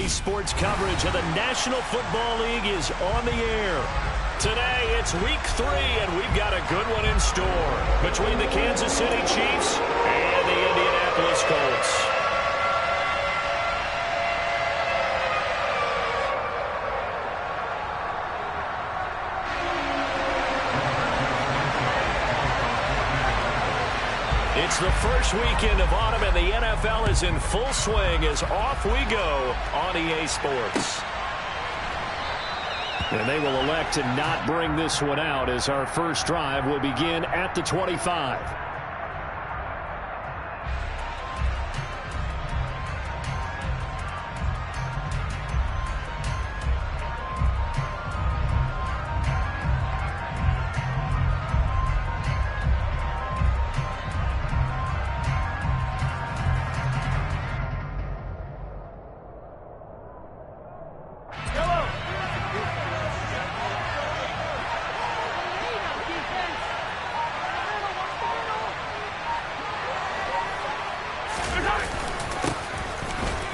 EA Sports coverage of the National Football League is on the air. Today, it's Week 3, and we've got a good one in store between the Kansas City Chiefs and the Indianapolis Colts. It's the first weekend of autumn, and the NFL is in full swing as off we go on EA Sports. And they will elect to not bring this one out as our first drive will begin at the 25.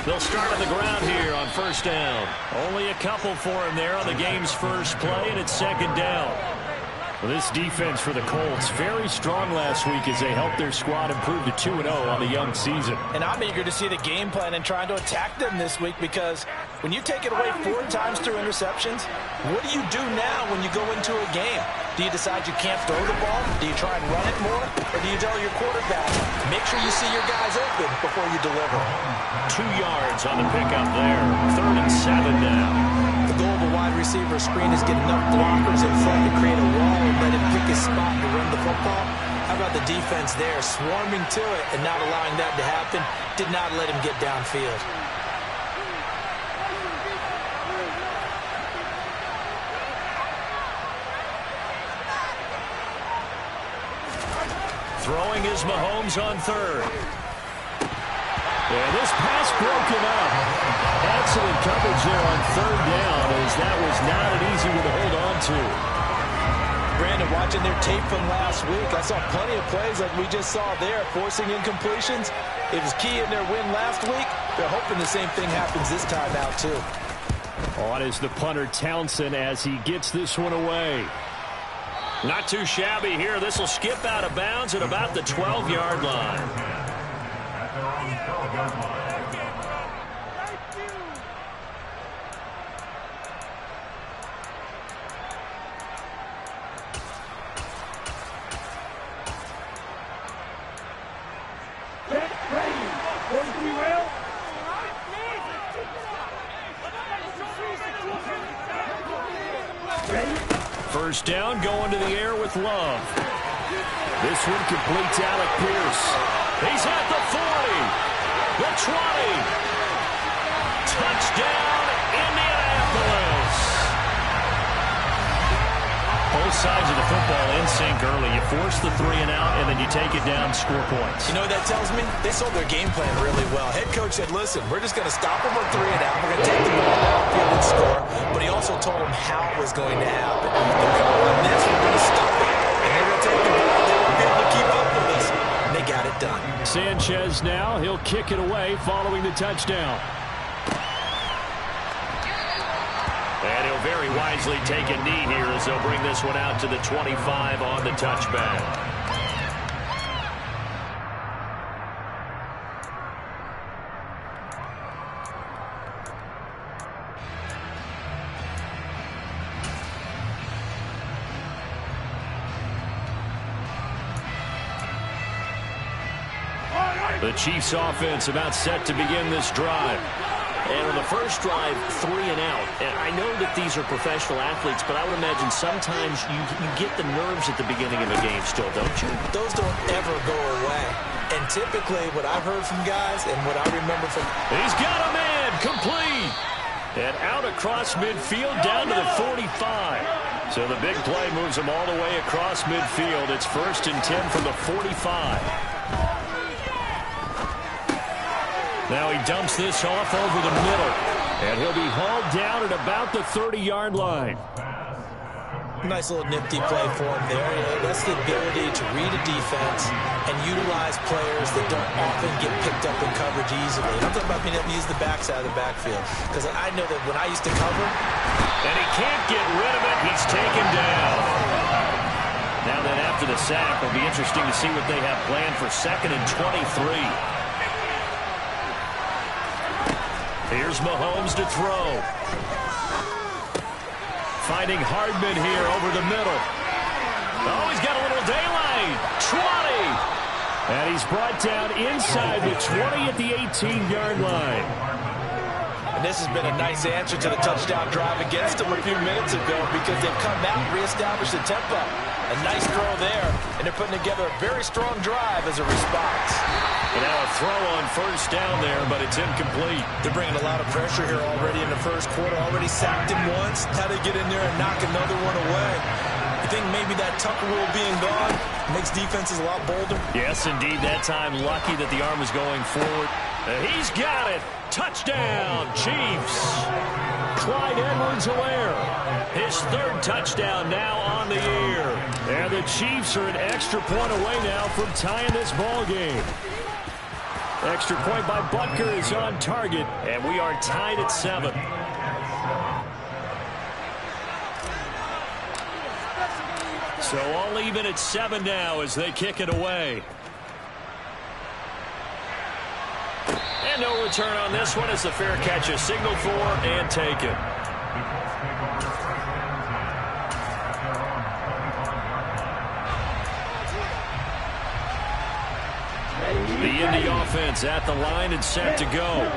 They'll start on the ground here on first down. Only a couple for him there on the game's first play, and it's second down. Well, this defense for the Colts, very strong last week as they helped their squad improve to 2-0 on the young season. And I'm eager to see the game plan and trying to attack them this week, because when you take it away 4 times through interceptions, what do you do now when you go into a game? Do you decide you can't throw the ball? Do you try and run it more? Or do you tell your quarterback, make sure you see your guys open before you deliver? 2 yards on the pickup there. 3rd and 7 now. The goal of a wide receiver screen is get enough blockers in front to create a wall and let him pick his spot to run the football. How about the defense there, swarming to it and not allowing that to happen? Did not let him get downfield. Throwing is Mahomes on 3rd. And this pass broken up. Excellent coverage there on 3rd down, as that was not an easy one to hold on to. Brandon, watching their tape from last week, I saw plenty of plays like we just saw there, forcing incompletions. It was key in their win last week. They're hoping the same thing happens this time out, too. On is the punter, Townsend, as he gets this one away. Not too shabby here. This will skip out of bounds at about the 12-yard line. First down, going to the air with Love. This one completes Alec Pierce. He's at the 40, the 20. Touchdown, Indianapolis. Both sides of the football in sync early. You force the 3 and out, and then you take it down, score points. You know what that tells me? They sold their game plan really well. Head coach said, listen, we're just going to stop them on 3 and out. We're going to take the ball downfield and score. But he also told them how it was going to happen. They're going to run this, we're going to stop it. And they're going to take the ball. They won't be able to keep up with us. And they got it done. Sanchez now, he'll kick it away following the touchdown. And he'll very wisely take a knee here as they'll bring this one out to the 25 on the touchback. The Chiefs offense about set to begin this drive. And on the first drive, 3 and out. And I know that these are professional athletes, but I would imagine sometimes you get the nerves at the beginning of a game still, don't you? Those don't ever go away. And typically what I've heard from guys and what I remember from... He's got a man, complete. And out across midfield, down to the 45. So the big play moves him all the way across midfield. It's 1st and 10 from the 45. Now he dumps this off over the middle. And he'll be hauled down at about the 30-yard line. Nice little nifty play for him there. Yeah, that's the ability to read a defense and utilize players that don't often get picked up in coverage easily. And I'm talking about being able to use the backside of the backfield. Because I know that when I used to cover. And he can't get rid of it. He's taken down. Now then, after the sack, it'll be interesting to see what they have planned for 2nd and 23. Here's Mahomes to throw. Finding Hardman here over the middle. Oh, he's got a little daylight. 20. And he's brought down inside the 20 at the 18-yard line. And this has been a nice answer to the touchdown drive against them a few minutes ago because they've come out and reestablished the tempo. A nice throw there, and they're putting together a very strong drive as a response. And now a throw on 1st down there, but it's incomplete. They're bringing a lot of pressure here already in the 1st quarter. Already sacked him once. How they get in there and knock another one away? You think maybe that Tucker rule being gone makes defenses a lot bolder? Yes, indeed. That time, lucky that the arm was going forward. He's got it. Touchdown, Chiefs. Clyde Edwards-Helaire. His 3rd touchdown now on the year. And the Chiefs are an extra point away now from tying this ball game. Extra point by Butker is on target, and we are tied at 7. So all even at 7 now as they kick it away. And no return on this one as the fair catch is signaled for and taken. The Indy offense at the line and set to go.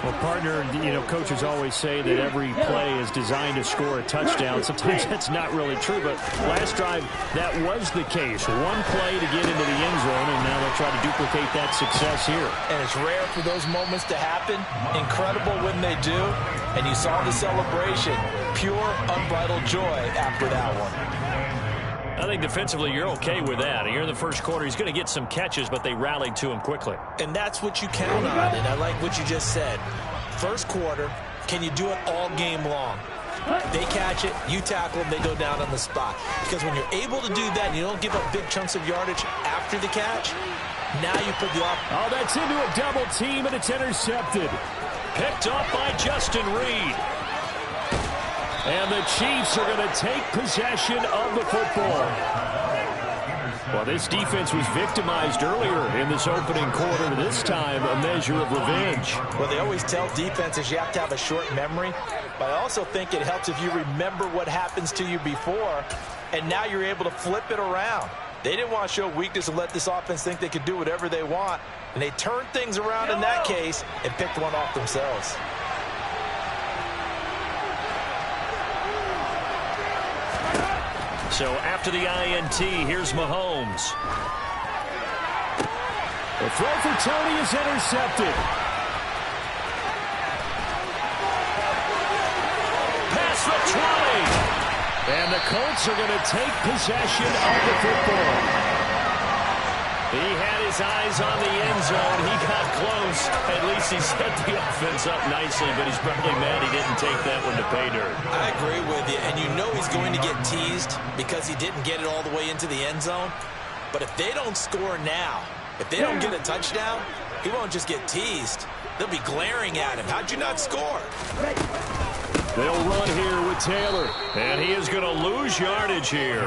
Well, partner, coaches always say that every play is designed to score a touchdown. Sometimes that's not really true, but last drive, that was the case. One play to get into the end zone, and now they'll try to duplicate that success here. And it's rare for those moments to happen. Incredible when they do. And you saw the celebration. Pure, unbridled joy after that one. I think defensively you're okay with that. Here in the 1st quarter, he's going to get some catches, but they rallied to him quickly. And that's what you count on, and I like what you just said. 1st quarter, can you do it all game long? They catch it, you tackle them, they go down on the spot. Because when you're able to do that and you don't give up big chunks of yardage after the catch, now you put the Oh, that's into a double team, and it's intercepted. Picked up by Justin Reed. And the Chiefs are going to take possession of the football. Well, this defense was victimized earlier in this opening quarter. This time, a measure of revenge. Well, they always tell defenses you have to have a short memory. But I also think it helps if you remember what happens to you before, and now you're able to flip it around. They didn't want to show weakness and let this offense think they could do whatever they want. And they turned things around in that case and picked one off themselves. So after the INT, here's Mahomes. The throw for Tony is intercepted. Past the 20. And the Colts are going to take possession of the football. He had his eyes on the end zone. He got close. At least he set the offense up nicely, but he's probably mad he didn't take that one to pay dirt. I agree with you, and you know he's going to get teased because he didn't get it all the way into the end zone. But if they don't score now, if they don't get a touchdown, he won't just get teased. They'll be glaring at him. How'd you not score? They'll run here with Taylor, and he is going to lose yardage here.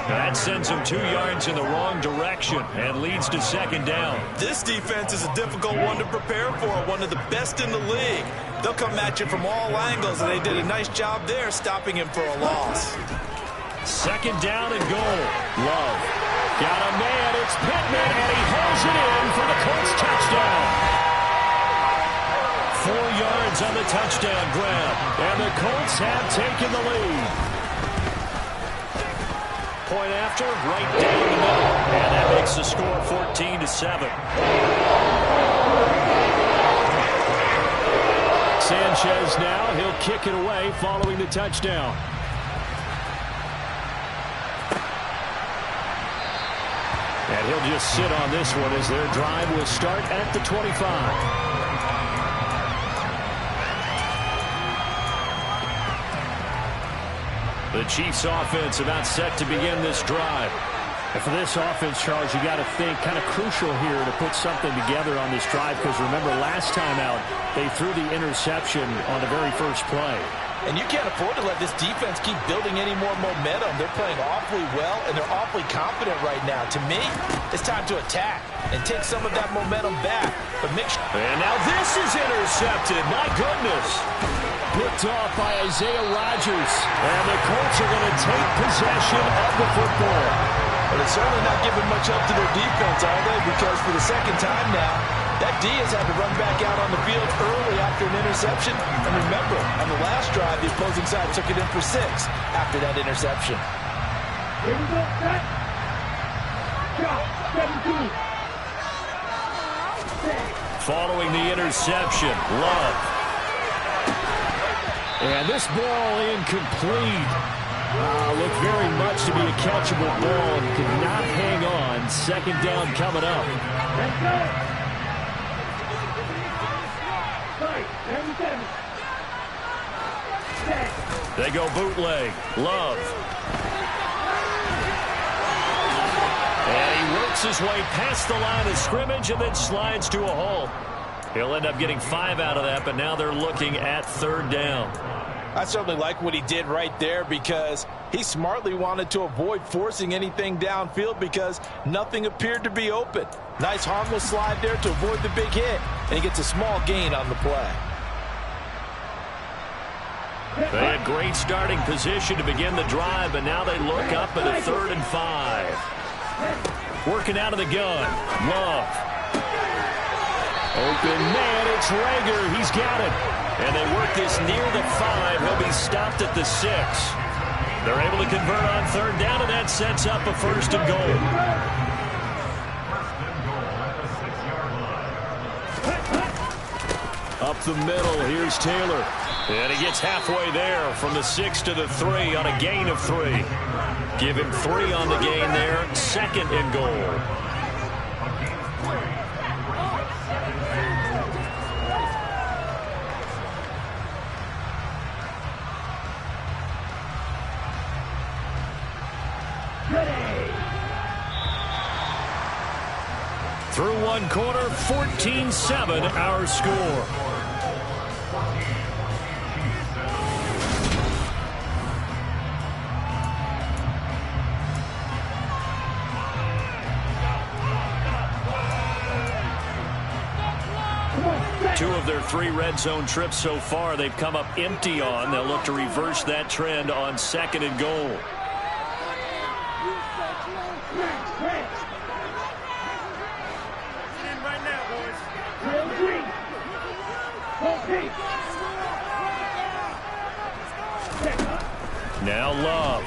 That sends him 2 yards in the wrong direction and leads to 2nd down. This defense is a difficult one to prepare for, one of the best in the league. They'll come at you from all angles, and they did a nice job there stopping him for a loss. 2nd down and goal. Love. Got a man. It's Pittman, and he holds it in for the Colts touchdown. 4 yards on the touchdown grab, and the Colts have taken the lead. Point after, right down the middle, and that makes the score 14-7. Sanchez now, he'll kick it away following the touchdown. And he'll just sit on this one as their drive will start at the 25. The Chiefs offense about set to begin this drive. And for this offense, Charles, you got to think kind of crucial here to put something together on this drive, because remember last time out they threw the interception on the very first play. And you can't afford to let this defense keep building any more momentum. They're playing awfully well, and they're awfully confident right now. To me, it's time to attack and take some of that momentum back. But and now this is intercepted. My goodness. Picked off by Isaiah Rodgers. And the Colts are going to take possession of the football. But it's certainly not giving much up to their defense, are they? Because for the second time now, that D has had to run back out on the field early after an interception. And remember, on the last drive, the opposing side took it in for 6 after that interception. Here we go, set. Shot, 17. Following the interception, Love. And this ball incomplete. Looked very much to be a catchable ball and could not hang on. Second down coming up. Let's go. They go bootleg. Love. And he works his way past the line of scrimmage and then slides to a hole. He'll end up getting 5 out of that, but now they're looking at third down. I certainly like what he did right there, because he smartly wanted to avoid forcing anything downfield because nothing appeared to be open. Nice harmless slide there to avoid the big hit, and he gets a small gain on the play. They had great starting position to begin the drive, but now they look up at a 3rd and 5. Working out of the gun. Love. Open man, it's Rager. He's got it. And they work this near the 5. He'll be stopped at the 6. They're able to convert on third down, and that sets up a 1st and goal. Up the middle, here's Taylor. And he gets halfway there from the 6 to the 3 on a gain of 3. Give him 3 on the gain there. 2nd and goal. Through one quarter, 14-7 our score. Two of their 3 red zone trips so far they've come up empty on. They'll look to reverse that trend on 2nd and goal. Now Love.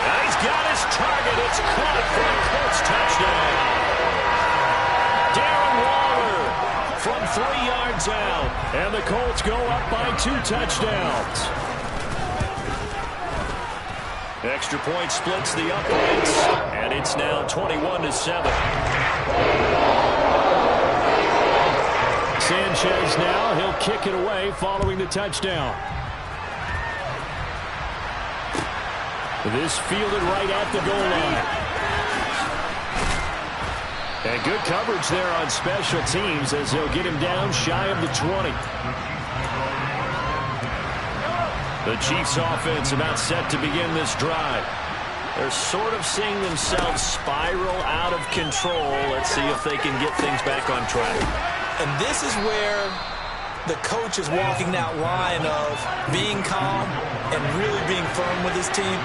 And he's got his target. It's caught for a Colts touchdown. Darren Waller from 3 yards out. And the Colts go up by 2 touchdowns. Extra point splits the uprights. And it's now 21-7. Sanchez now, he'll kick it away following the touchdown. This fielded right at the goal line. And good coverage there on special teams as they'll get him down shy of the 20. The Chiefs offense about set to begin this drive. They're sort of seeing themselves spiral out of control. Let's see if they can get things back on track. And this is where the coach is walking that line of being calm and really being firm with his team.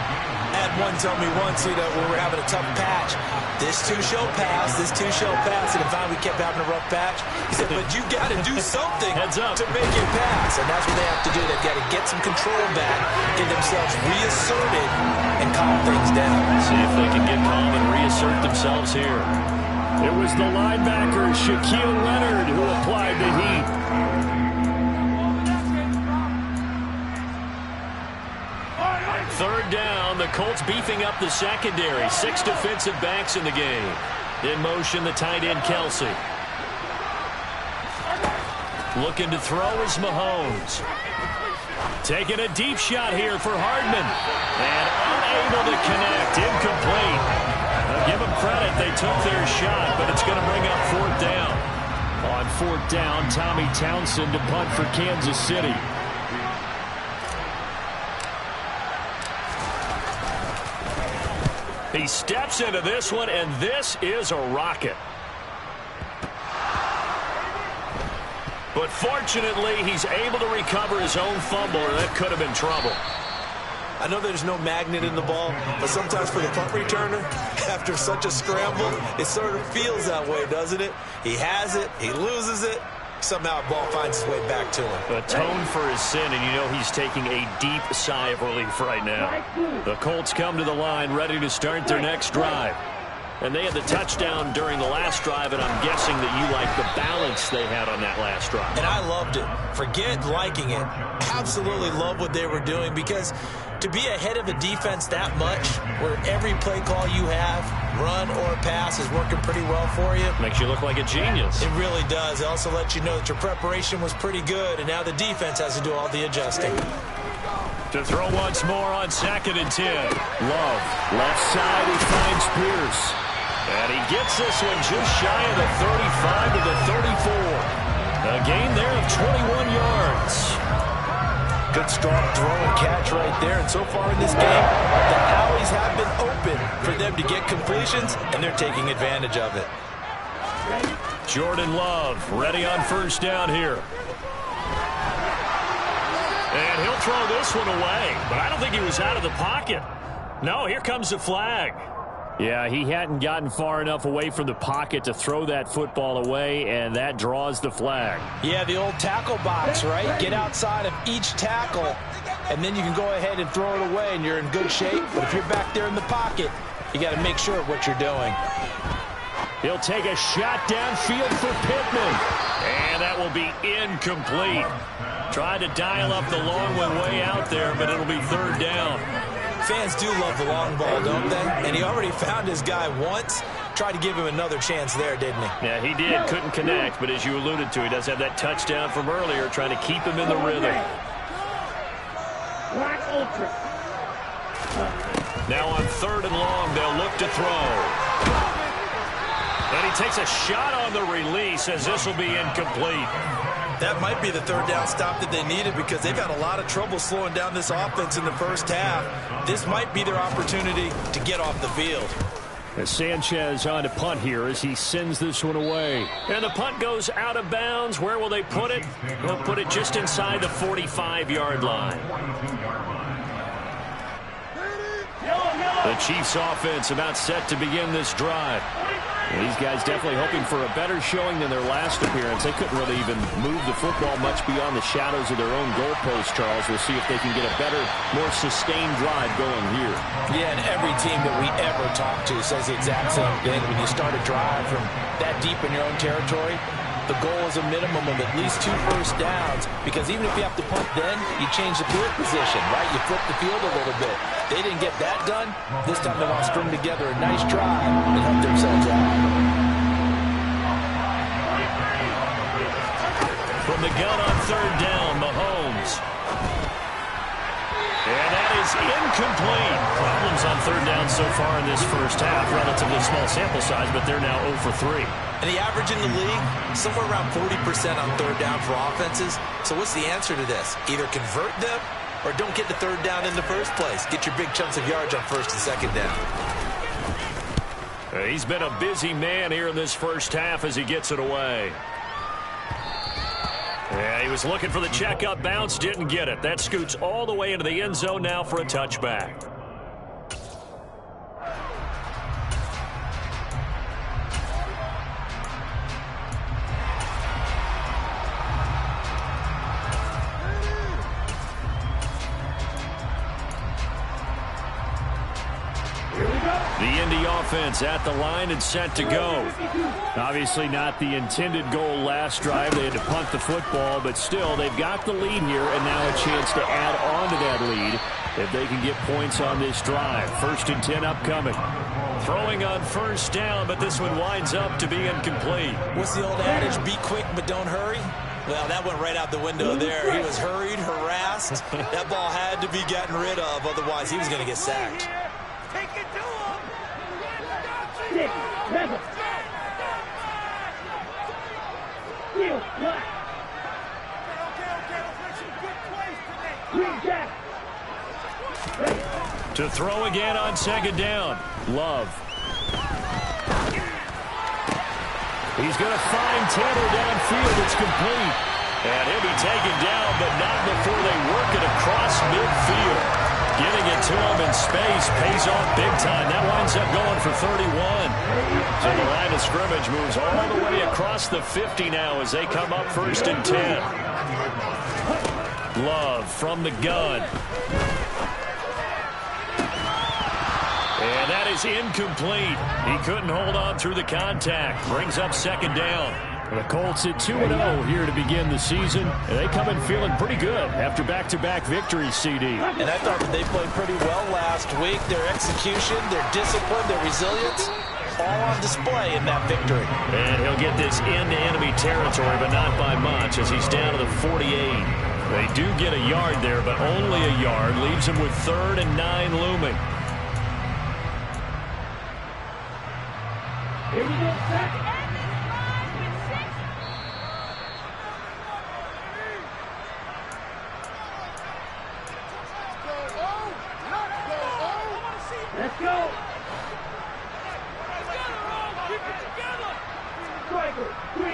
I had one tell me once, when we're having a tough patch, this too shall pass, this too shall pass. And if finally we kept having a rough patch, he said, but you got to do something to make it pass. And that's what they have to do. They've got to get some control back, get themselves reasserted, and calm things down. See if they can get calm and reassert themselves here. It was the linebacker, Shaquille Leonard, who applied the heat. Third down, the Colts beefing up the secondary. 6 defensive backs in the game. In motion, the tight end, Kelsey. Looking to throw is Mahomes. Taking a deep shot here for Hardman. And unable to connect. Incomplete. Now give them credit. They took their shot, but it's going to bring up fourth down. On fourth down, Tommy Townsend to punt for Kansas City. He steps into this one, and this is a rocket. But fortunately, he's able to recover his own fumble, or that could have been trouble. I know there's no magnet in the ball, but sometimes for the punt returner, after such a scramble, it sort of feels that way, doesn't it? He has it, he loses it, somehow the ball finds its way back to him. Atone for his sin, and you know he's taking a deep sigh of relief right now. The Colts come to the line, ready to start their next drive. And they had the touchdown during the last drive, and I'm guessing that you like the balance they had on that last drive. And I loved it. Forget liking it. Absolutely love what they were doing, because to be ahead of a defense that much, where every play call you have, run or pass, is working pretty well for you. Makes you look like a genius. It really does. It also lets you know that your preparation was pretty good, and now the defense has to do all the adjusting. To throw once more on 2nd and 10. Love, left side, he finds Pierce. And he gets this one just shy of the 35 to the 34. A gain there of 21 yards. Good strong throw and catch right there. And so far in this game, the alleys have been open for them to get completions, and they're taking advantage of it. Jordan Love ready on first down here. And he'll throw this one away. But I don't think he was out of the pocket. No, here comes the flag. Yeah, he hadn't gotten far enough away from the pocket to throw that football away, and that draws the flag. Yeah, the old tackle box, right? Get outside of each tackle, and then you can go ahead and throw it away, and you're in good shape. But if you're back there in the pocket, you got to make sure of what you're doing. He'll take a shot downfield for Pittman, and that will be incomplete. Tried to dial up the long one way out there, but it'll be third down. Fans do love the long ball, don't they? And he already found his guy once. Tried to give him another chance there, didn't he? Yeah, he did. Couldn't connect, but as you alluded to, he does have that touchdown from earlier, trying to keep him in the rhythm. Now on 3rd and long, they'll look to throw. And he takes a shot on the release, as this will be incomplete. That might be the third down stop that they needed, because they've had a lot of trouble slowing down this offense in the first half. This might be their opportunity to get off the field. As Sanchez on to punt here as he sends this one away. And the punt goes out of bounds. Where will they put it? They'll put it just inside the 45-yard line. The Chiefs offense about set to begin this drive. And these guys definitely hoping for a better showing than their last appearance. They couldn't really even move the football much beyond the shadows of their own goalpost, Charles. We'll see if they can get a better, more sustained drive going here. Yeah, and every team that we ever talk to says the exact same thing. When you start a drive from that deep in your own territory, the goal is a minimum of at least 2 first downs, because even if you have to punt then, you change the field position, right? You flip the field a little bit. They didn't get that done. This time they want to string together a nice drive and help themselves out. From the gun on 3rd down, Mahomes. And that is incomplete. Problems on 3rd down so far in this first half. Relatively small sample size, but they're now 0 for 3. And the average in the league, somewhere around 40% on 3rd down for offenses. So what's the answer to this? Either convert them or don't get the 3rd down in the first place. Get your big chunks of yards on 1st and 2nd down. He's been a busy man here in this first half as he gets it away. Yeah, he was looking for the checkup bounce, didn't get it. That scoots all the way into the end zone now for a touchback. The Indy offense at the line and set to go. Obviously not the intended goal last drive. They had to punt the football, but still they've got the lead here, and now a chance to add on to that lead if they can get points on this drive. 1st and 10 upcoming. Throwing on 1st down, but this one winds up to be incomplete. What's the old adage? Be quick, but don't hurry. Well, that went right out the window there. He was hurried, harassed. That ball had to be gotten rid of, otherwise he was going to get sacked. Take it to him. 6, 7. Heel, black. Green jack. To throw again on second down. Love. He's going to find Taylor downfield. It's complete. And he'll be taken down, but not before they work it across midfield. Getting it to him in space pays off big time. That winds up going for 31. So the line of scrimmage moves all the way across the 50 now as they come up 1st and 10. Love from the gun. And that is incomplete. He couldn't hold on through the contact. Brings up second down. The Colts at 2-0 here to begin the season. And they come in feeling pretty good after back-to-back victories, CD. And I thought that they played pretty well last week. Their execution, their discipline, their resilience, all on display in that victory. And he'll get this into enemy territory, but not by much as he's down to the 48. They do get a yard there, but only a yard. Leaves him with 3rd and 9 looming. Here we go, set. Let's go.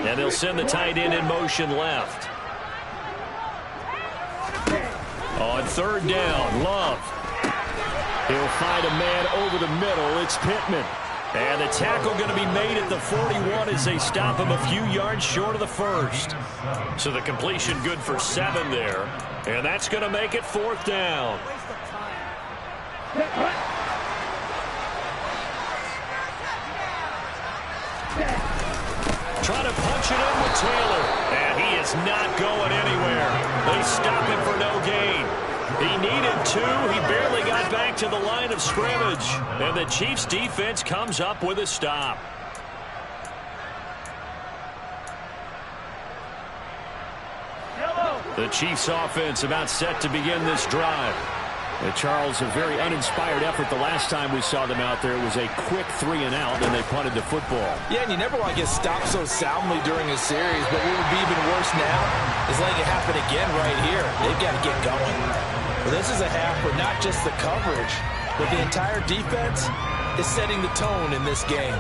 And they'll send the tight end in motion left. On 3rd down, Love. He'll find a man over the middle. It's Pittman. And the tackle going to be made at the 41 as they stop him a few yards short of the 1st. So the completion good for 7 there. And that's going to make it 4th down. Trying to punch it in with Taylor. And he is not going anywhere. They stop him for no gain. He needed 2. He barely got back to the line of scrimmage. And the Chiefs defense comes up with a stop. The Chiefs offense about set to begin this drive. Charles, a very uninspired effort the last time we saw them out there. It was a quick 3 and out, and they punted the football. Yeah, and you never want to get stopped so soundly during a series, but what would be even worse now is letting it happen again right here. They've got to get going. Well, this is a half where not just the coverage, but the entire defense is setting the tone in this game.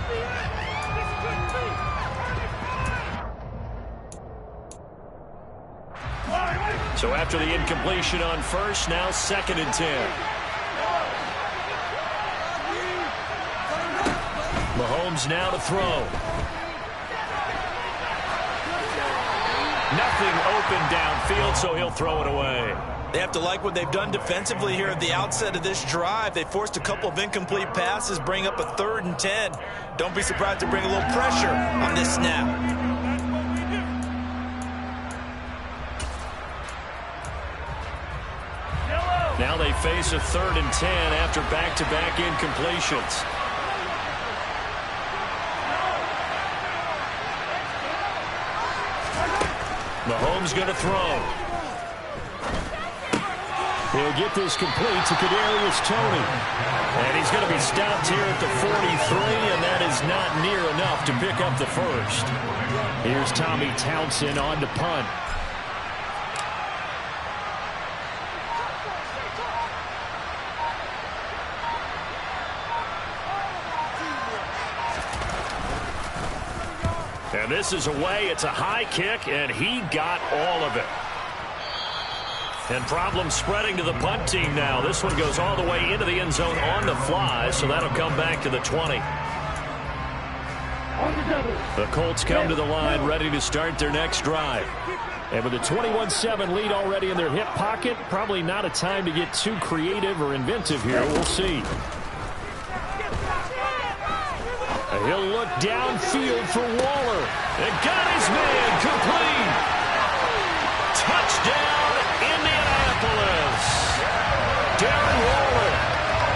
So after the incompletion on 1st, now 2nd and 10. Mahomes now to throw. Nothing open downfield, so he'll throw it away. They have to like what they've done defensively here at the outset of this drive. They forced a couple of incomplete passes, bring up a 3rd and 10. Don't be surprised to bring a little pressure on this snap. Now they face a 3rd and 10 after back-to-back incompletions. Mahomes going to throw. He'll get this complete to Kadarius Toney. And he's going to be stopped here at the 43, and that is not near enough to pick up the 1st. Here's Tommy Townsend on to punt. And this is away. It's a high kick, and he got all of it. And problems spreading to the punt team now. This one goes all the way into the end zone on the fly, so that'll come back to the 20. The Colts come to the line ready to start their next drive. And with a 21-7 lead already in their hip pocket, probably not a time to get too creative or inventive here. We'll see. He'll look downfield for Waller. And got his man complete. Touchdown, Indianapolis. Darren Waller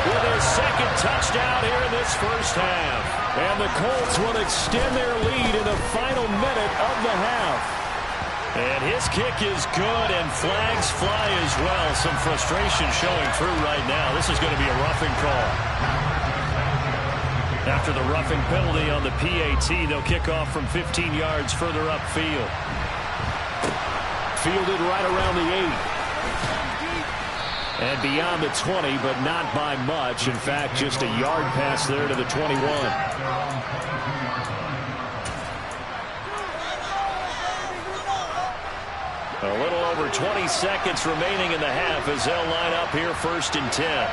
with their 2nd touchdown here in this 1st half. And the Colts will extend their lead in the final minute of the half. And his kick is good, and flags fly as well. Some frustration showing through right now. This is going to be a roughing call. After the roughing penalty on the PAT, they'll kick off from 15 yards further upfield. Fielded right around the 8. And beyond the 20, but not by much. In fact, just a yard pass there to the 21. A little over 20 seconds remaining in the half as they'll line up here 1st and 10.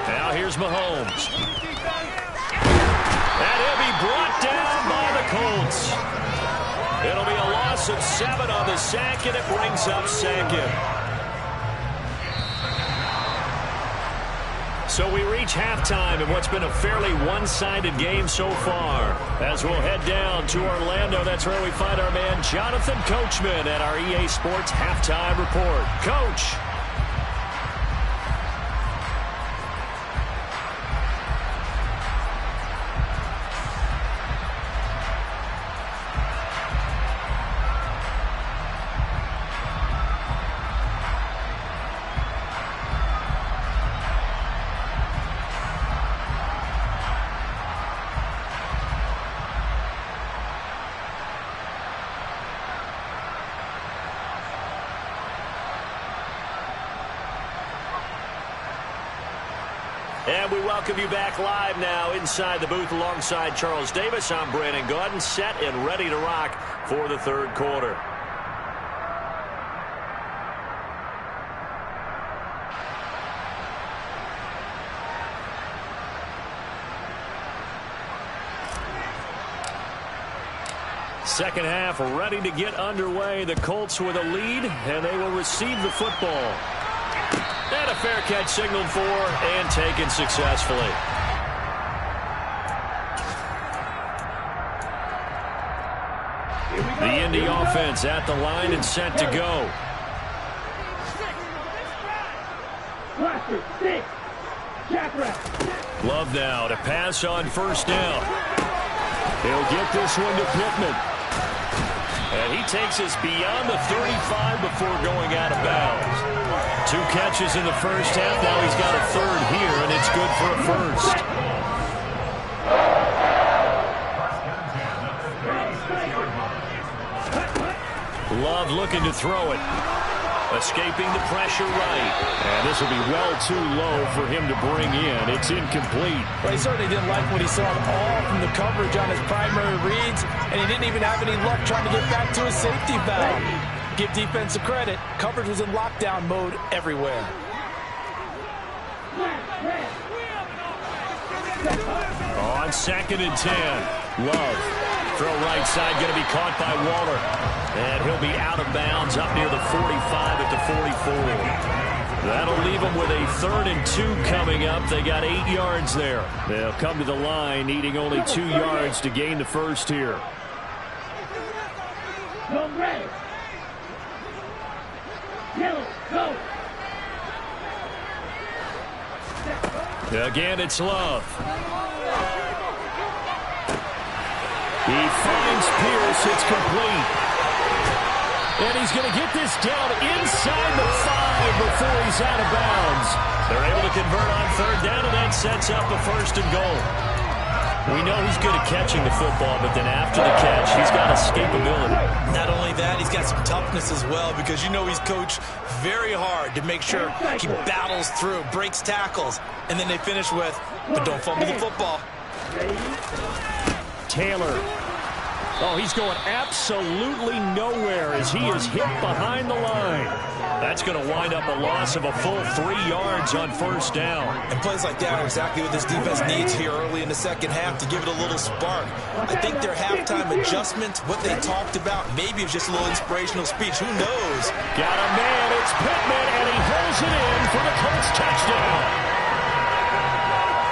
Now here's Mahomes. And he'll be brought down by the Colts. It'll be a loss of 7 on the sack, and it brings up 2nd. So we reach halftime in what's been a fairly one-sided game so far. As we'll head down to Orlando, that's where we find our man Jonathan Coachman at our EA Sports Halftime Report. Coach. And we welcome you back live now inside the booth alongside Charles Davis. I'm Brandon Gaudin, set and ready to rock for the 3rd quarter. Second half ready to get underway. The Colts with a lead, and they will receive the football. And a fair catch signaled for and taken successfully. The Indy offense at the line and set to go. Love now to pass on 1st down. He'll get this one to Pittman. And he takes us beyond the 35 before going out of bounds. 2 catches in the 1st half. Now he's got a 3rd here, and it's good for a 1st. Love looking to throw it. Escaping the pressure right. And this will be well too low for him to bring in. It's incomplete. Well, he certainly didn't like what he saw at all from the coverage on his primary reads, and he didn't even have any luck trying to get back to his safety valve. Give defense credit. Coverage was in lockdown mode everywhere. On 2nd and 10. Love. Throw right side, going to be caught by Waller. And he'll be out of bounds up near the 45 at the 44. That'll leave them with a 3rd and 2 coming up. They got 8 yards there. They'll come to the line needing only 2 yards to gain the 1st here. Again, it's Love. He finds Pierce. It's complete. And he's going to get this down inside the 5 before he's out of bounds. They're able to convert on 3rd down, and that sets up a 1st and goal. We know he's good at catching the football, but then after the catch, he's got escapability. Not only that, he's got some toughness as well, because you know he's coached very hard to make sure he battles through, breaks tackles, and then they finish with, but don't fumble the football. Taylor. Oh, he's going absolutely nowhere as he is hit behind the line. That's going to wind up a loss of a full 3 yards on 1st down. And plays like that are exactly what this defense needs here early in the 2nd half to give it a little spark. I think their halftime adjustment, what they talked about, maybe it was just a little inspirational speech. Who knows? Got a man. It's Pittman, and he holds it in for the Colts touchdown.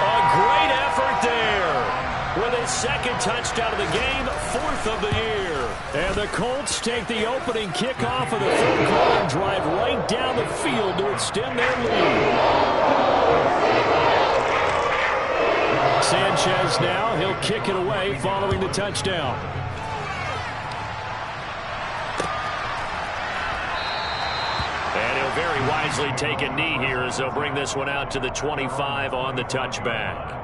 A great effort there. With his 2nd touchdown of the game, 4th of the year. And the Colts take the opening kickoff of the 3rd quarter and drive right down the field to extend their lead. Sanchez now. He'll kick it away following the touchdown. And he'll very wisely take a knee here as they'll bring this one out to the 25 on the touchback.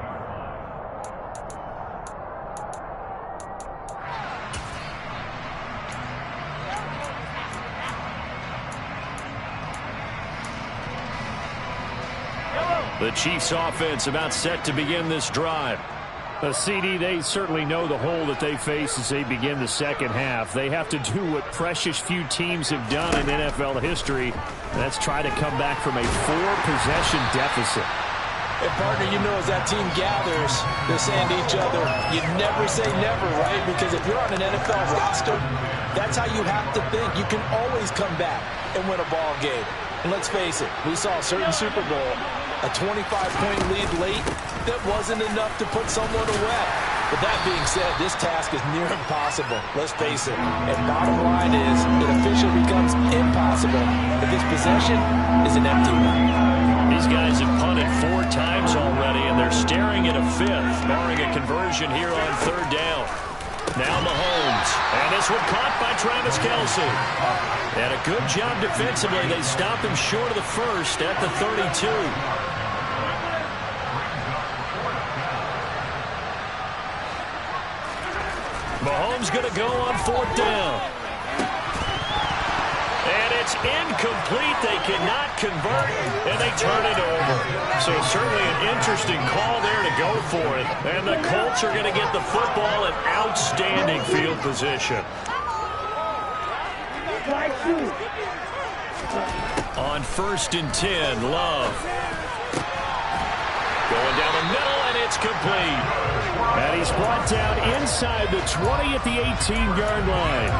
The Chiefs offense about set to begin this drive. A CD, they certainly know the hole that they face as they begin the second half. They have to do what precious few teams have done in NFL history. That's try to come back from a 4-possession deficit. And partner, you know, as that team gathers, they're saying to each other, you never say never, right? Because if you're on an NFL roster, that's how you have to think. You can always come back and win a ball game. And let's face it, we saw a certain Super Bowl, a 25-point lead late, that wasn't enough to put someone away. But that being said, this task is near impossible. Let's face it. And bottom line is, it officially becomes impossible if this possession is an empty one. These guys have punted 4 times already, and they're staring at a 5th, barring a conversion here on 3rd down. Now Mahomes, and this one caught by Travis Kelce. And a good job defensively. They stopped him short of the first at the 32. Mahomes going to go on 4th down. And it's incomplete. They cannot convert, and they turn it over. So certainly an interesting call there to go for it. And the Colts are going to get the football in outstanding field position. On 1st and 10, Love. Going down the middle, and it's complete. And he's brought down inside the 20 at the 18-yard line.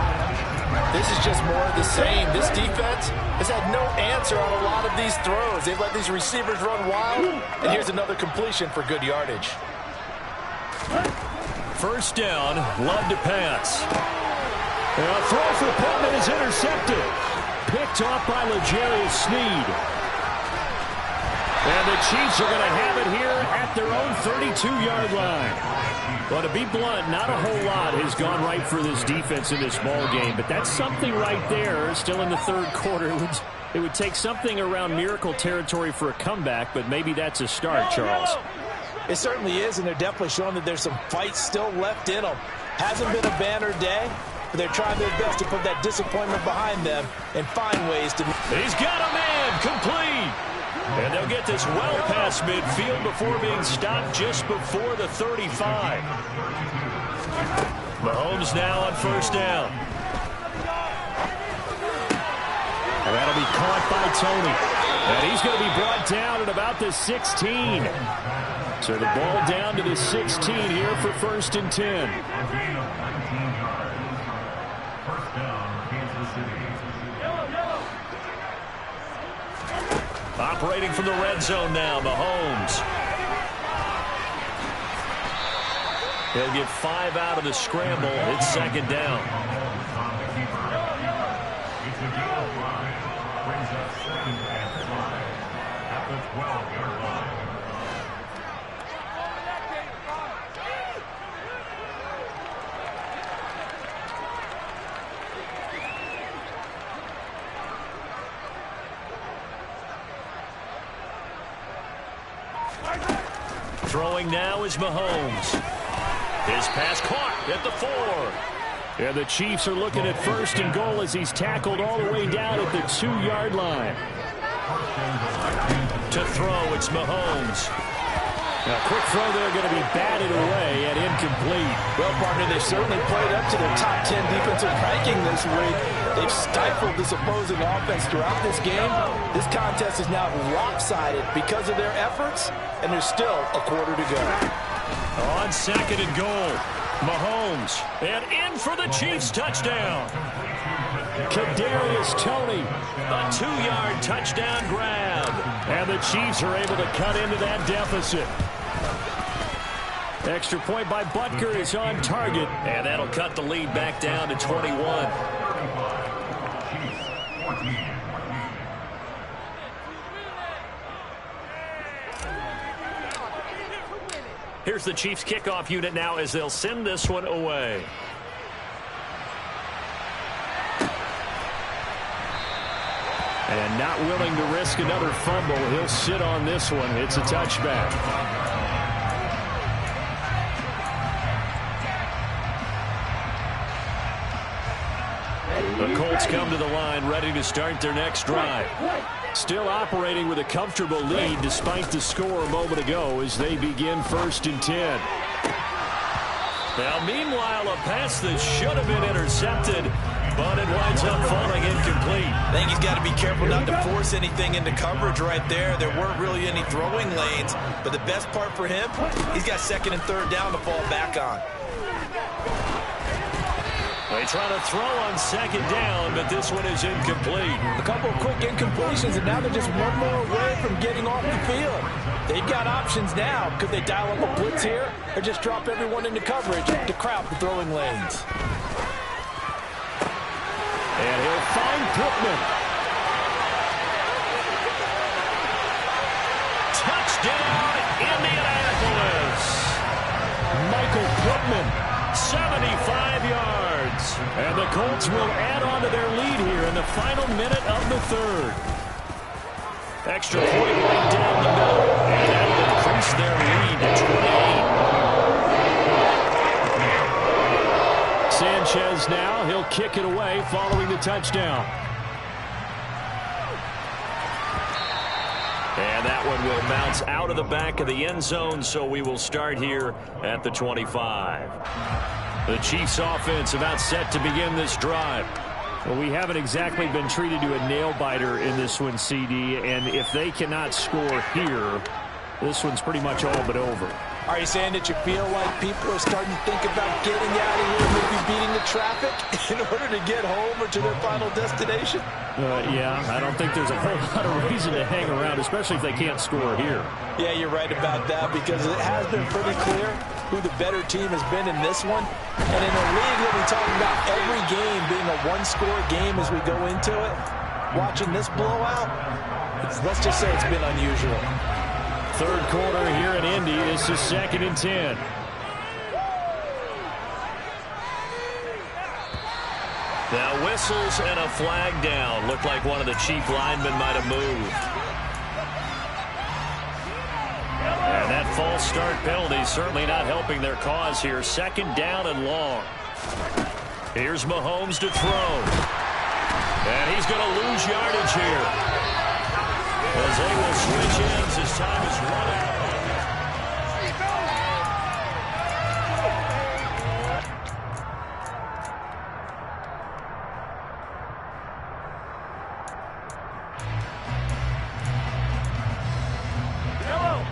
This is just more of the same. This defense has had no answer on a lot of these throws. They've let these receivers run wild, and here's another completion for good yardage. 1st down, Love to pass. And a throw for Pittman is intercepted. Picked off by L'Jarius Sneed. And the Chiefs are going to have it here at their own 32-yard line. Well, to be blunt, not a whole lot has gone right for this defense in this ball game, but that's something right there. Still in the 3rd quarter. It would take something around miracle territory for a comeback, but maybe that's a start, Charles. It certainly is, and they're definitely showing that there's some fight still left in them. Hasn't been a banner day, but they're trying their best to put that disappointment behind them and find ways to... He's got a man, complete. And they'll get this well past midfield before being stopped just before the 35. Mahomes now on 1st down. And that'll be caught by Tony. And he's going to be brought down at about the 16. So the ball down to the 16 here for 1st and 10. Operating from the red zone now, Mahomes. He'll get 5 out of the scramble. It's 2nd down. Throwing now is Mahomes. His pass caught at the 4. And the Chiefs are looking at 1st and goal as he's tackled all the way down at the 2-yard line. To throw, it's Mahomes. Now, quick throw there going to be batted away and incomplete. Well, partner, they've certainly played up to their top 10 defensive ranking this week. They've stifled this opposing offense throughout this game. This contest is now lopsided because of their efforts, and there's still a quarter to go. On 2nd and goal, Mahomes, and in for the Chiefs touchdown. Kadarius Toney, a 2-yard touchdown grab. And the Chiefs are able to cut into that deficit. Extra point by Butker is on target, and that'll cut the lead back down to 21. Here's the Chiefs kickoff unit now as they'll send this one away. And not willing to risk another fumble. He'll sit on this one. It's a touchback. The Colts come to the line ready to start their next drive. Still operating with a comfortable lead despite the score a moment ago as they begin 1st and 10. Now, meanwhile, a pass that should have been intercepted, but it winds up falling incomplete. I think he's got to be careful not to force anything into coverage right there. There weren't really any throwing lanes, but the best part for him, he's got 2nd and 3rd down to fall back on. They try to throw on 2nd down, but this one is incomplete. A couple of quick incompletions, and now they're just one more away from getting off the field. They've got options now. Could they dial up a blitz here or just drop everyone into coverage to crowd the throwing lanes? And he'll find Pittman. Touchdown, Indianapolis. Michael Pittman, 75 yards. And the Colts will add on to their lead here in the final minute of the 3rd. Extra point right down the middle. And that'll increase their lead to 28. Sanchez now. He'll kick it away following the touchdown. And that one will bounce out of the back of the end zone, so we will start here at the 25. The Chiefs offense about set to begin this drive. Well, we haven't exactly been treated to a nail-biter in this one, CD, and if they cannot score here, this one's pretty much all but over. Are you saying that you feel like people are starting to think about getting out of here, maybe beating the traffic in order to get home or to their final destination? Yeah, I don't think there's a whole lot of reason to hang around, especially if they can't score here. Yeah, you're right about that because it has been pretty clear who the better team has been in this one. And in a league that we talk about every game being a one-score game as we go into it, watching this blowout, let's just say it's been unusual. 3rd quarter here in Indy. This is 2nd and 10. Now whistles and a flag down. Looked like one of the Chief linemen might have moved. And that false start penalty certainly not helping their cause here. 2nd down and long. Here's Mahomes to throw. And he's going to lose yardage here. As they will switch ends, his time is run out.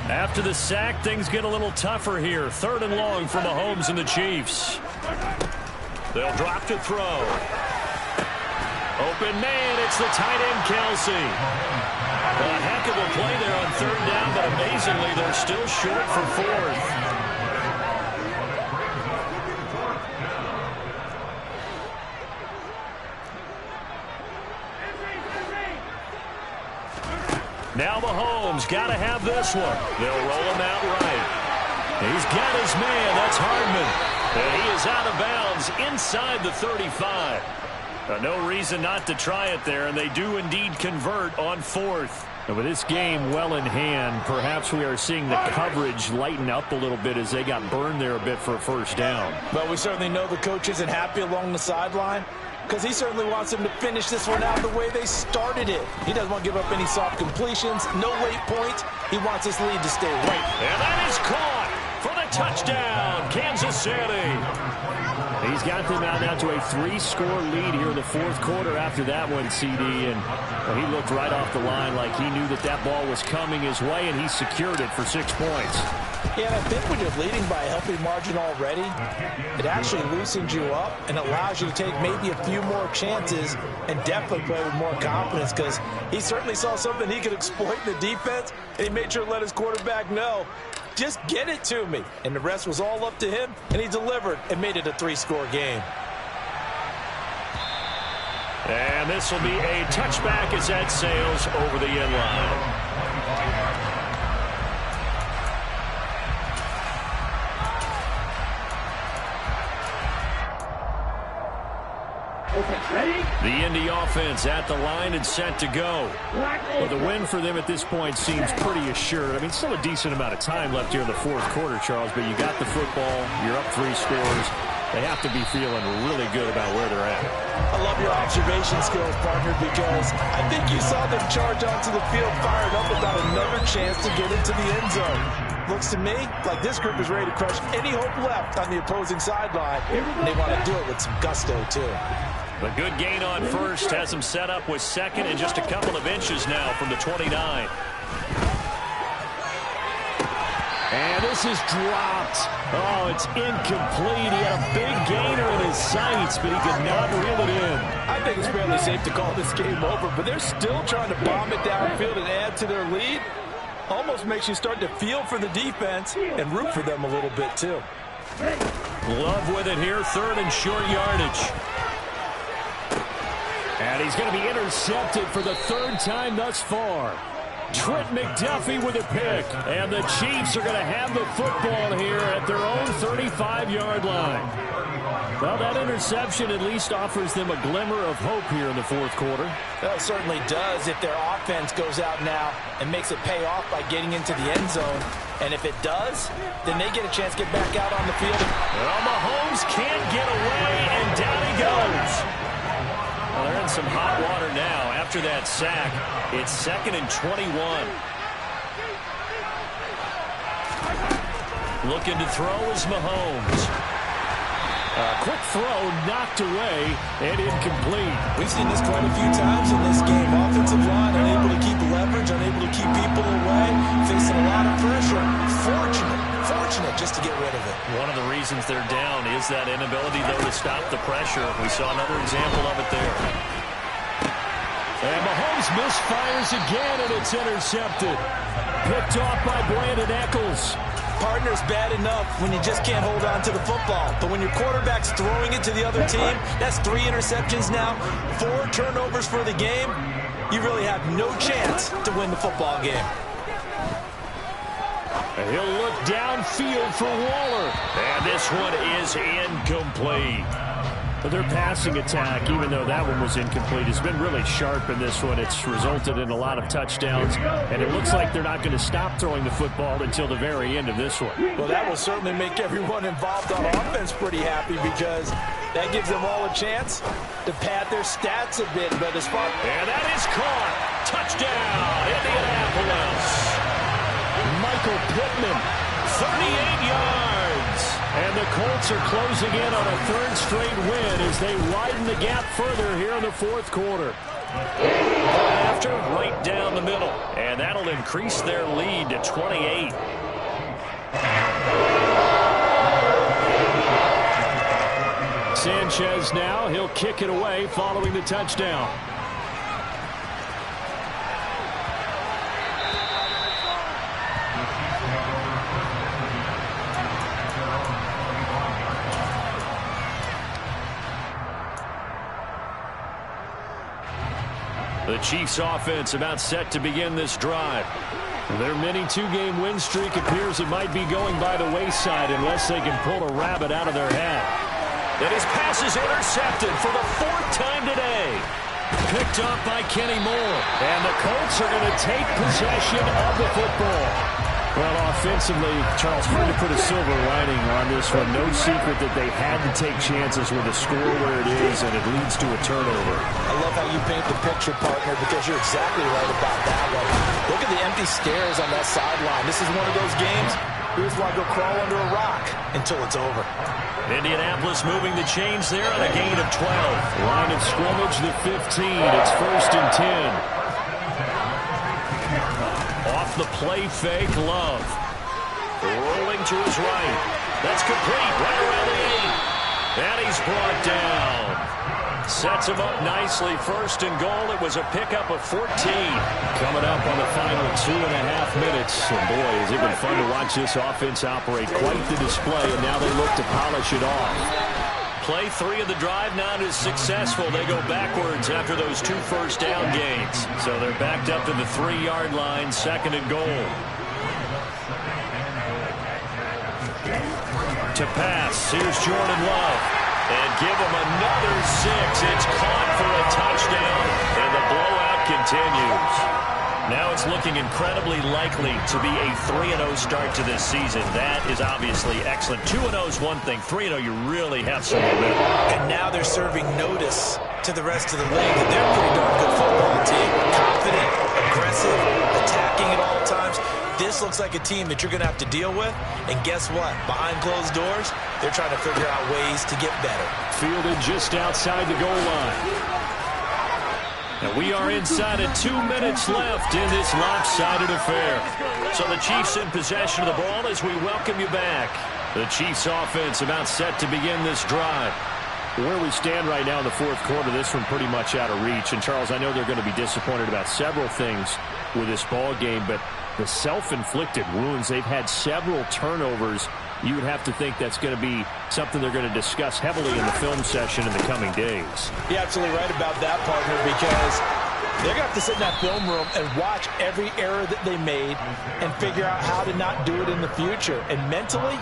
After the sack, things get a little tougher here. 3rd and long for Mahomes and the Chiefs. They'll drop to throw. Open man, it's the tight end, Kelsey. A heck of a play there on 3rd down, but amazingly, they're still short for 4th. Now Mahomes got to have this one. They'll roll him out right. He's got his man. That's Hardman. And he is out of bounds inside the 35. No reason not to try it there, and they do indeed convert on 4th. And with this game well in hand, perhaps we are seeing the coverage lighten up a little bit as they got burned there a bit for a 1st down. But we certainly know the coach isn't happy along the sideline because he certainly wants them to finish this one out the way they started it. He doesn't want to give up any soft completions, no late points. He wants this lead to stay right. And that is caught for the touchdown, Kansas City. He's got them out now to a 3-score lead here in the 4th quarter after that one, CD. And he looked right off the line like he knew that that ball was coming his way, and he secured it for 6 points. Yeah, and I think when you're leading by a healthy margin already, it actually loosens you up and allows you to take maybe a few more chances and definitely play with more confidence because he certainly saw something he could exploit in the defense, and he made sure to let his quarterback know, just get it to me. And the rest was all up to him, and he delivered and made it a 3-score game. And this will be a touchback as that sails over the end line. The Indy offense at the line and set to go. Well, the win for them at this point seems pretty assured. I mean, still a decent amount of time left here in the fourth quarter, Charles, but you got the football. You're up 3 scores. They have to be feeling really good about where they're at. I love your observation skills, partner, because I think you saw them charge onto the field fired up about another chance to get into the end zone. Looks to me like this group is ready to crush any hope left on the opposing sideline. And they want to do it with some gusto, too. The good gain on first has them set up with second and just a couple of inches now from the 29. And this is dropped. Oh, it's incomplete. He had a big gainer in his sights, but he could not reel it in. I think it's fairly safe to call this game over, but they're still trying to bomb it downfield and add to their lead. Almost makes you start to feel for the defense and root for them a little bit, too. Love with it here, 3rd and short yardage. And he's going to be intercepted for the 3rd time thus far. Trent McDuffie with a pick. And the Chiefs are going to have the football here at their own 35-yard line. Well, that interception at least offers them a glimmer of hope here in the fourth quarter. That certainly does if their offense goes out now and makes it pay off by getting into the end zone. And if it does, then they get a chance to get back out on the field. Well, Mahomes can't get away, and down he goes. Well, they're in some hot water now. After that sack, it's 2nd and 21. Looking to throw is Mahomes. Quick throw knocked away and incomplete. We've seen this quite a few times in this game. Offensive line unable to keep leverage, unable to keep people away, facing a lot of pressure. Fortunate just to get rid of it. One of the reasons they're down is that inability, though, to stop the pressure. We saw another example of it there. And Mahomes misfires again, and it's intercepted. Picked off by Brandon Echols. Partner's bad enough when you just can't hold on to the football. But when your quarterback's throwing it to the other team, that's 3 interceptions now, 4 turnovers for the game. You really have no chance to win the football game. And he'll look downfield for Waller. And this one is incomplete. But their passing attack, even though that one was incomplete, has been really sharp in this one. It's resulted in a lot of touchdowns, and it looks like they're not going to stop throwing the football until the very end of this one. Well, that will certainly make everyone involved on offense pretty happy because that gives them all a chance to pad their stats a bit. But as far and that is caught. Touchdown, Indianapolis. Michael Pittman, 38 yards. And the Colts are closing in on a 3rd straight win as they widen the gap further here in the fourth quarter. After, right down the middle. And that'll increase their lead to 28. Sanchez now, he'll kick it away following the touchdown. The Chiefs offense about set to begin this drive. Their mini 2-game win streak appears it might be going by the wayside unless they can pull a rabbit out of their hat. And his pass is intercepted for the 4th time today. Picked up by Kenny Moore. And the Colts are going to take possession of the football. Well, offensively, Charles, hard to put a silver lining on this one. No secret that they had to take chances with a score where it is, and it leads to a turnover. I love how you paint the picture, partner, because you're exactly right about that one. Look at the empty stares on that sideline. This is one of those games, you just want to go crawl under a rock until it's over. Indianapolis moving the chains there on a gain of 12. Line of scrimmage, the 15. It's 1st and 10. Off the play fake, Love. Rolling to his right. That's complete, right around the 8. And he's brought down. Sets him up nicely. 1st and goal. It was a pickup of 14. Coming up on the final 2.5 minutes. And boy, has it been fun to watch this offense operate. Quite the display, and now they look to polish it off. Play 3 of the drive not as successful. They go backwards after those 2 first down gains. So they're backed up to the 3-yard line, 2nd and goal. To pass, here's Jordan Love. And give them another 6. It's caught for a touchdown, and the blowout continues. Now it's looking incredibly likely to be a 3-0 start to this season. That is obviously excellent. 2-0 is one thing. 3-0, you really have some momentum. And now they're serving notice to the rest of the league that they're a pretty darn good football team. Confident, aggressive, attacking at all times. This looks like a team that you're going to have to deal with. And guess what? Behind closed doors, they're trying to figure out ways to get better. Fielded just outside the goal line. And we are inside of 2 minutes left in this lopsided affair. So the Chiefs in possession of the ball as we welcome you back. The Chiefs offense about set to begin this drive. Where we stand right now in the fourth quarter, this one pretty much out of reach. And, Charles, I know they're going to be disappointed about several things with this ball game, but the self-inflicted wounds, they've had several turnovers. You would have to think that's going to be something they're going to discuss heavily in the film session in the coming days. You're absolutely right about that, partner, because they're going to have to sit in that film room and watch every error that they made and figure out how to not do it in the future. And mentally,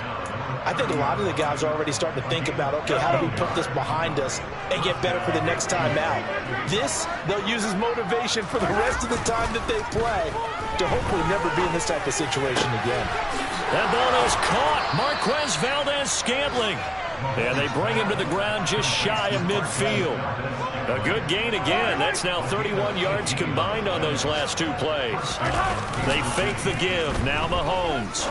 I think a lot of the guys are already starting to think about, okay, how do we put this behind us and get better for the next time out? This, they'll use as motivation for the rest of the time that they play to hopefully never be in this type of situation again. That ball is caught. Marquez Valdez-Scantling. And they bring him to the ground just shy of midfield. A good gain again. That's now 31 yards combined on those last 2 plays. They fake the give. Now Mahomes.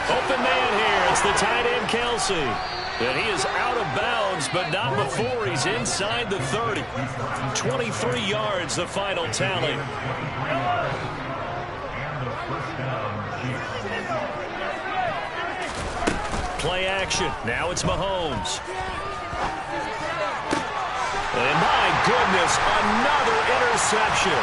Open man here. It's the tight end, Kelsey. And he is out of bounds, but not before he's inside the 30. 23 yards, the final tally. Play action. Now it's Mahomes. And my goodness, another interception.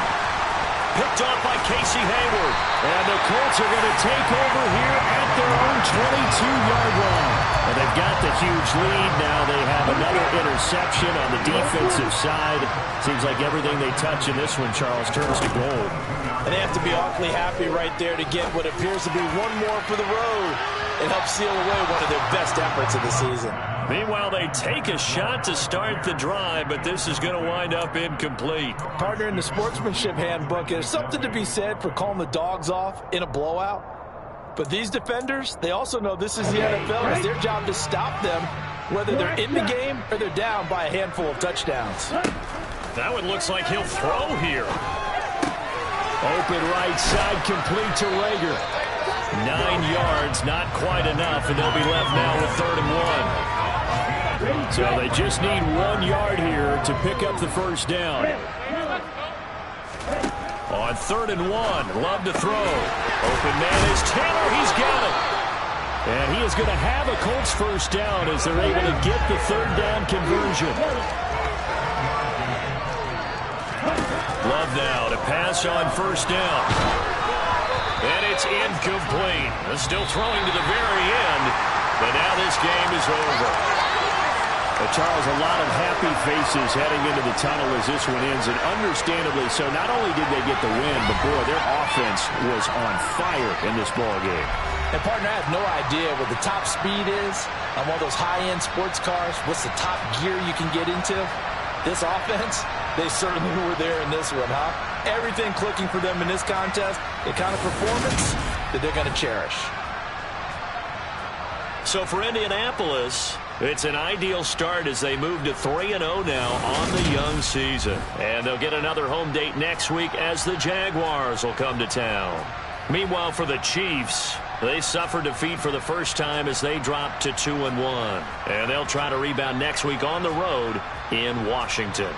Picked off by Casey Hayward. And the Colts are going to take over here at their own 22-yard line. And they've got the huge lead. Now they have another interception on the defensive side. Seems like everything they touch in this one, Charles, turns to gold. And they have to be awfully happy right there to get what appears to be one more for the road and help seal away one of their best efforts of the season. Meanwhile, they take a shot to start the drive, but this is going to wind up incomplete. Partner, in the sportsmanship handbook, there's something to be said for calling the dogs off in a blowout. But these defenders, they also know this is the NFL. It's their job to stop them, whether they're in the game or they're down by a handful of touchdowns. That one looks like he'll throw here. Open right side, complete to Rager. 9 yards, not quite enough, and they'll be left now with 3rd and 1. So they just need 1 yard here to pick up the first down. On 3rd and 1, Love to throw. Open man is Taylor, he's got it. And he is going to have a Colts first down as they're able to get the 3rd down conversion. Love now to pass on 1st down. And it's incomplete. They're still throwing to the very end, but now this game is over. Charles, a lot of happy faces heading into the tunnel as this one ends, and understandably so. Not only did they get the win, but boy, their offense was on fire in this ball game. And partner, I have no idea what the top speed is on one of those high-end sports cars. What's the top gear you can get into? This offense, they certainly were there in this one, huh? Everything clicking for them in this contest, the kind of performance that they're going to cherish. So for Indianapolis, it's an ideal start as they move to 3-0 now on the young season. And they'll get another home date next week as the Jaguars will come to town. Meanwhile, for the Chiefs, they suffered defeat for the first time as they dropped to 2-1. And they'll try to rebound next week on the road in Washington.